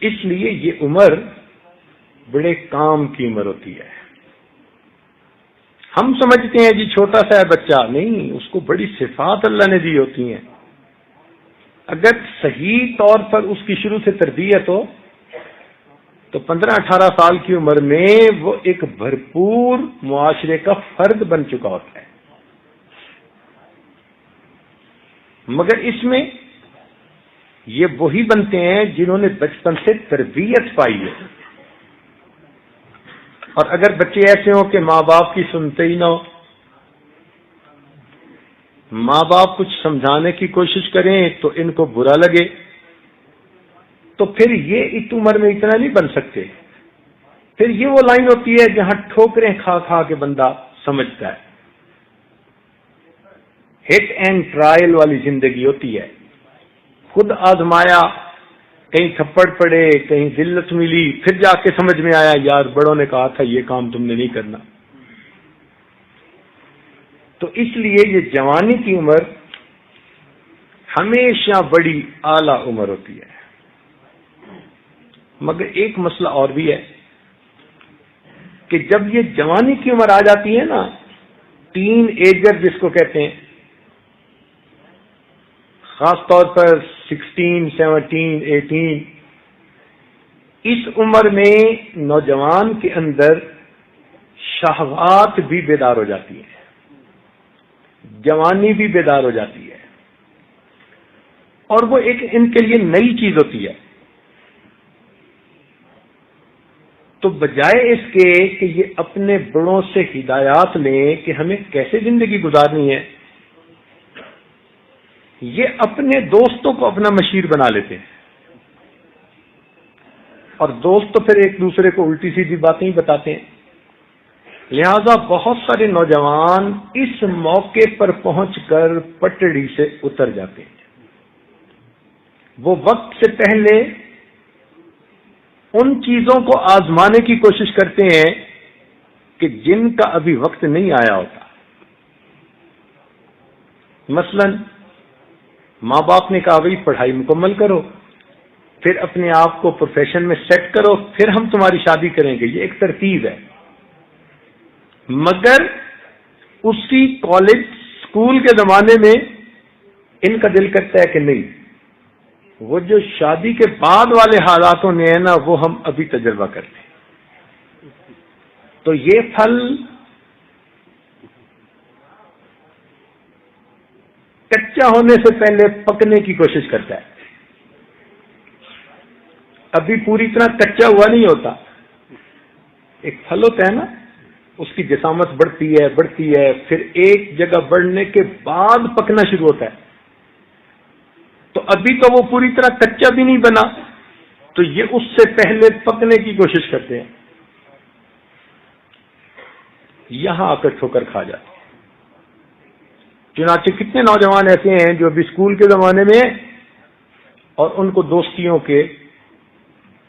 اس لیے یہ عمر بڑے کام کی عمر ہوتی ہے. ہم سمجھتے ہیں جی چھوٹا سا ہے بچہ، نہیں، اس کو بڑی صفات اللہ نے دی ہوتی ہیں. اگر صحیح طور پر اس کی شروع سے تربیت ہو تو 15-18 سال کی عمر میں وہ ایک بھرپور معاشرے کا فرد بن چکا ہوتا ہے. مگر اس میں یہ وہی بنتے ہیں جنہوں نے بچپن سے تربیت پائی ہے. اور اگر بچے ایسے ہوں کہ ماں باپ کی سنتے ہی نہ ہو، ماں باپ کچھ سمجھانے کی کوشش کریں تو ان کو برا لگے، تو پھر یہ اس عمر میں اتنا نہیں بن سکتے. پھر یہ وہ لائن ہوتی ہے جہاں ٹھوکریں کھا کھا کے بندہ سمجھتا ہے. ہٹ اینڈ ٹرائل والی زندگی ہوتی ہے. خود آزمایا، کہیں تھپڑ پڑے، کہیں ذلت ملی، پھر جا کے سمجھ میں آیا یار بڑوں نے کہا تھا یہ کام تم نے نہیں کرنا. تو اس لیے یہ جوانی کی عمر ہمیشہ بڑی اعلیٰ عمر ہوتی ہے. مگر ایک مسئلہ اور بھی ہے کہ جب یہ جوانی کی عمر آ جاتی ہے نا، ٹین ایجر جس کو کہتے ہیں، خاص طور پر 16, 17, 18، اس عمر میں نوجوان کے اندر شہوات بھی بیدار ہو جاتی ہے، جوانی بھی بیدار ہو جاتی ہے، اور وہ ایک ان کے لیے نئی چیز ہوتی ہے. تو بجائے اس کے کہ یہ اپنے بڑوں سے ہدایات لیں کہ ہمیں کیسے زندگی گزارنی ہے، یہ اپنے دوستوں کو اپنا مشیر بنا لیتے ہیں. اور دوست تو پھر ایک دوسرے کو الٹی سیدھی باتیں ہی بتاتے ہیں. لہذا بہت سارے نوجوان اس موقع پر پہنچ کر پٹڑی سے اتر جاتے ہیں. وہ وقت سے پہلے ان چیزوں کو آزمانے کی کوشش کرتے ہیں کہ جن کا ابھی وقت نہیں آیا ہوتا. مثلا ماں باپ نے کہا بھائی پڑھائی مکمل کرو، پھر اپنے آپ کو پروفیشن میں سیٹ کرو، پھر ہم تمہاری شادی کریں گے. یہ ایک ترتیب ہے. مگر اسی کالج اسکول کے زمانے میں ان کا دل کرتا ہے کہ نہیں، وہ جو شادی کے بعد والے حالاتوں نے ہے نا وہ ہم ابھی تجربہ کر لیں. تو یہ پھل کچا ہونے سے پہلے پکنے کی کوشش کرتا ہے. ابھی پوری طرح کچا ہوا نہیں ہوتا. ایک پھل ہوتا ہے نا، اس کی جسامت بڑھتی ہے، پھر ایک جگہ بڑھنے کے بعد پکنا شروع ہوتا ہے. تو ابھی تو وہ پوری طرح کچا بھی نہیں بنا، تو یہ اس سے پہلے پکنے کی کوشش کرتے ہیں. یہاں آ کر ٹھوکر کھا جاتے ہیں. چنانچہ کتنے نوجوان ایسے ہیں جو ابھی اسکول کے زمانے میں اور ان کو دوستیوں کے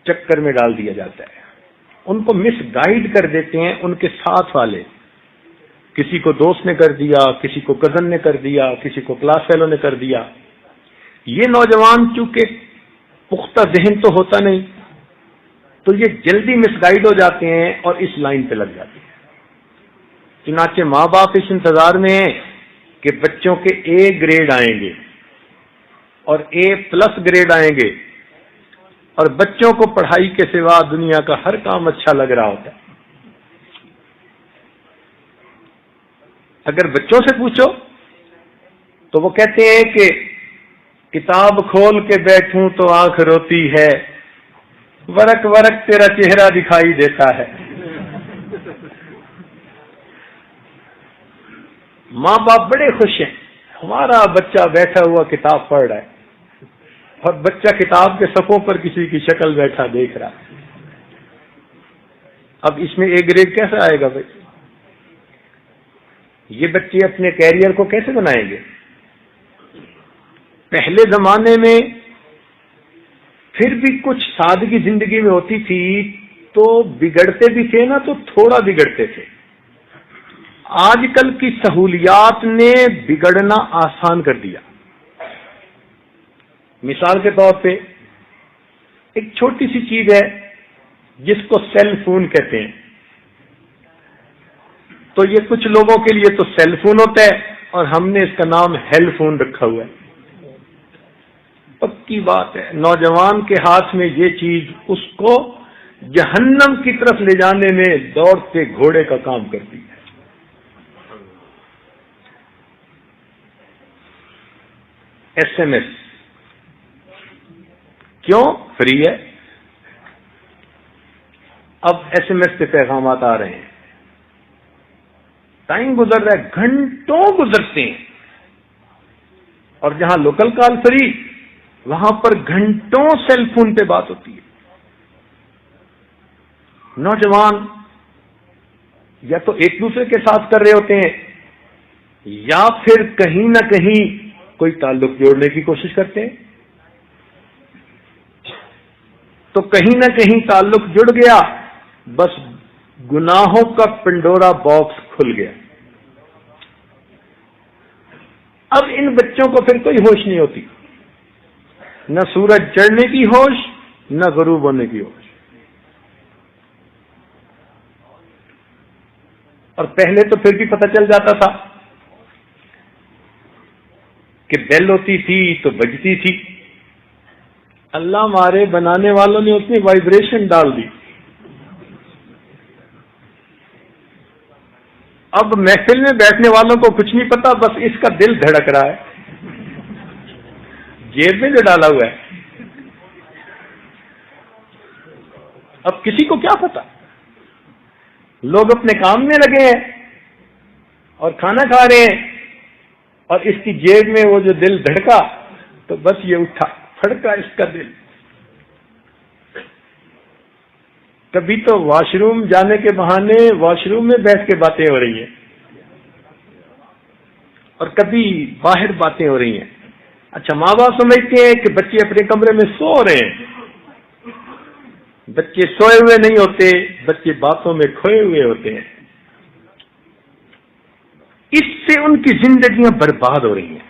چکر میں ڈال دیا جاتا ہے. ان کو مس گائیڈ کر دیتے ہیں ان کے ساتھ والے. کسی کو دوست نے کر دیا، کسی کو کزن نے کر دیا، کسی کو کلاس فیلو نے کر دیا. یہ نوجوان چونکہ پختہ ذہن تو ہوتا نہیں، تو یہ جلدی مس گائیڈ ہو جاتے ہیں اور اس لائن پہ لگ جاتے ہیں. چنانچہ ماں باپ اس انتظار میں ہیں کہ بچوں کے A گریڈ آئیں گے اور A+ گریڈ آئیں گے، اور بچوں کو پڑھائی کے سوا دنیا کا ہر کام اچھا لگ رہا ہوتا ہے. اگر بچوں سے پوچھو تو وہ کہتے ہیں کہ کتاب کھول کے بیٹھوں تو آنکھ روتی ہے، ورق ورق تیرا چہرہ دکھائی دیتا ہے. ماں باپ بڑے خوش ہیں، ہمارا بچہ بیٹھا ہوا کتاب پڑھ رہا ہے، اور بچہ کتاب کے صفوں پر کسی کی شکل بیٹھا دیکھ رہا ہے. اب اس میں A گریڈ کیسے آئے گا بھائی؟ یہ بچے اپنے کیریئر کو کیسے بنائیں گے؟ پہلے زمانے میں پھر بھی کچھ سادگی زندگی میں ہوتی تھی، تو بگڑتے بھی تھے نا تو تھوڑا بگڑتے تھے. آج کل کی سہولیات نے بگڑنا آسان کر دیا. مثال کے طور پہ ایک چھوٹی سی چیز ہے جس کو سیل فون کہتے ہیں. تو یہ کچھ لوگوں کے لیے تو سیل فون ہوتا ہے اور ہم نے اس کا نام ہیل فون رکھا ہوا ہے. پکی بات ہے، نوجوان کے ہاتھ میں یہ چیز اس کو جہنم کی طرف لے جانے میں دوڑتے گھوڑے کا کام کرتی ہے. ایس ایم ایس کیوں فری ہے؟ اب ایس ایم ایس سے پیغامات آ رہے ہیں، ٹائم گزر رہا ہے، گھنٹوں گزرتے ہیں، اور جہاں لوکل کال فری وہاں پر گھنٹوں سیل فون پہ بات ہوتی ہے. نوجوان یا تو ایک دوسرے کے ساتھ کر رہے ہوتے ہیں یا پھر کہیں نہ کہیں کوئی تعلق جوڑنے کی کوشش کرتے ہیں. تو کہیں نہ کہیں تعلق جڑ گیا، بس گناہوں کا پنڈورا باکس کھل گیا. اب ان بچوں کو پھر کوئی ہوش نہیں ہوتی، نہ سورج چڑھنے کی ہوش نہ غروب ہونے کی ہوش. اور پہلے تو پھر بھی پتہ چل جاتا تھا کہ بیل ہوتی تھی تو بجتی تھی. اللہ ہمارے بنانے والوں نے اس میں وائبریشن ڈال دی. اب محفل میں بیٹھنے والوں کو کچھ نہیں پتا، بس اس کا دل دھڑک رہا ہے جیب میں جو ڈالا ہوا ہے. اب کسی کو کیا پتا، لوگ اپنے کام میں لگے ہیں اور کھانا کھا رہے ہیں، اور اس کی جیب میں وہ جو دل دھڑکا تو بس یہ اٹھا پھڑکا اس کا دل. کبھی تو واش روم جانے کے بہانے واش روم میں بیٹھ کے باتیں ہو رہی ہیں اور کبھی باہر باتیں ہو رہی ہیں. اچھا، ماں باپ سمجھتے ہیں کہ بچے اپنے کمرے میں سو رہے ہیں. بچے سوئے ہوئے نہیں ہوتے، بچے باتوں میں کھوئے ہوئے ہوتے ہیں. اس سے ان کی زندگیاں برباد ہو رہی ہیں.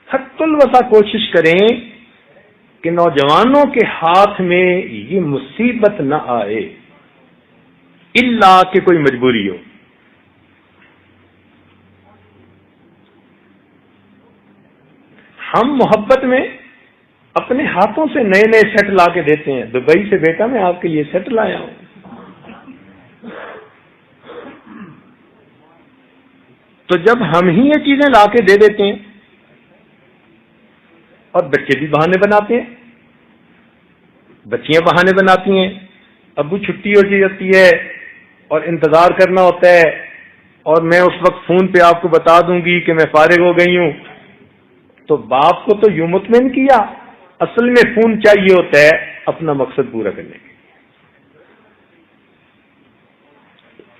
حد الوسع کوشش کریں کہ نوجوانوں کے ہاتھ میں یہ مصیبت نہ آئے، الا کہ کوئی مجبوری ہو. ہم محبت میں اپنے ہاتھوں سے نئے نئے سیٹ لا کے دیتے ہیں. دبئی سے بیٹا میں آپ کے لیے سیٹ لایا ہوں. تو جب ہم ہی یہ چیزیں لا کے دے دیتے ہیں اور بچے بھی بہانے بناتے ہیں، بچیاں بہانے بناتی ہیں، ابو چھٹی ہو جاتی ہے اور انتظار کرنا ہوتا ہے، اور میں اس وقت فون پہ آپ کو بتا دوں گی کہ میں فارغ ہو گئی ہوں. تو باپ کو تو یوں مطمئن کیا، اصل میں فون چاہیے ہوتا ہے اپنا مقصد پورا کرنے کے.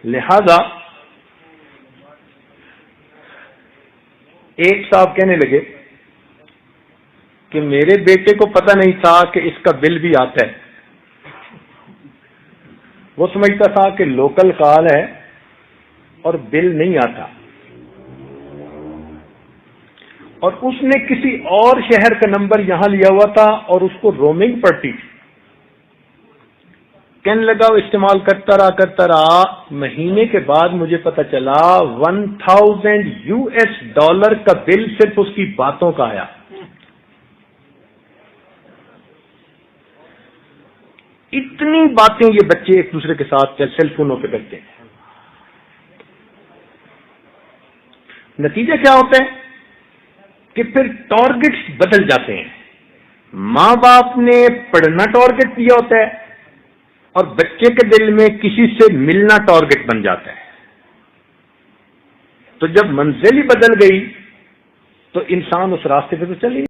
لہذا ایک صاحب کہنے لگے کہ میرے بیٹے کو پتہ نہیں تھا کہ اس کا بل بھی آتا ہے. وہ سمجھتا تھا کہ لوکل کال ہے اور بل نہیں آتا، اور اس نے کسی اور شہر کا نمبر یہاں لیا ہوا تھا اور اس کو رومنگ پڑتی تھی. کہنے لگا وہ استعمال کرتا رہا، مہینے کے بعد مجھے پتا چلا $1000 کا بل صرف اس کی باتوں کا آیا. اتنی باتیں یہ بچے ایک دوسرے کے ساتھ سیل فونوں پہ کرتے ہیں. نتیجہ کیا ہوتا ہے کہ پھر ٹارگٹس بدل جاتے ہیں. ماں باپ نے پڑھنا ٹارگٹ دیا ہوتا ہے اور بچے کے دل میں کسی سے ملنا ٹارگٹ بن جاتا ہے. تو جب منزل ہی بدل گئی تو انسان اس راستے پہ تو چل ہی